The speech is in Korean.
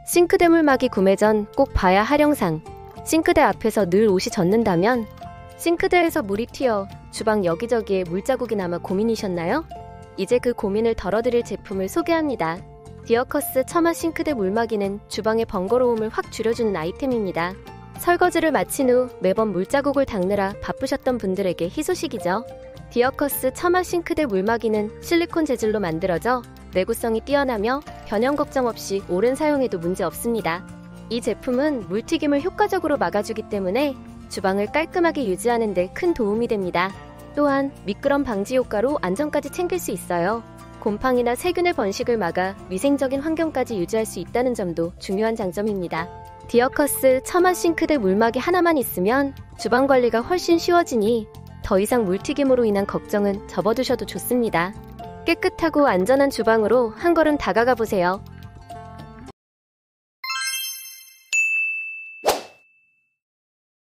싱크대 물막이 구매 전 꼭 봐야 할 영상. 싱크대 앞에서 늘 옷이 젖는다면? 싱크대에서 물이 튀어 주방 여기저기에 물자국이 남아 고민이셨나요? 이제 그 고민을 덜어드릴 제품을 소개합니다. 디어커스 처마 싱크대 물막이는 주방의 번거로움을 확 줄여주는 아이템입니다. 설거지를 마친 후 매번 물자국을 닦느라 바쁘셨던 분들에게 희소식이죠. 디어커스 처마 싱크대 물막이는 실리콘 재질로 만들어져 내구성이 뛰어나며 변형 걱정 없이 오랜 사용해도 문제 없습니다. 이 제품은 물튀김을 효과적으로 막아주기 때문에 주방을 깔끔하게 유지하는 데 큰 도움이 됩니다. 또한 미끄럼 방지 효과로 안전까지 챙길 수 있어요. 곰팡이나 세균의 번식을 막아 위생적인 환경까지 유지할 수 있다는 점도 중요한 장점입니다. 디어커스 처마 싱크대 물막이 하나만 있으면 주방 관리가 훨씬 쉬워지니 더 이상 물튀김으로 인한 걱정은 접어두셔도 좋습니다. 깨끗하고 안전한 주방으로 한 걸음 다가가 보세요.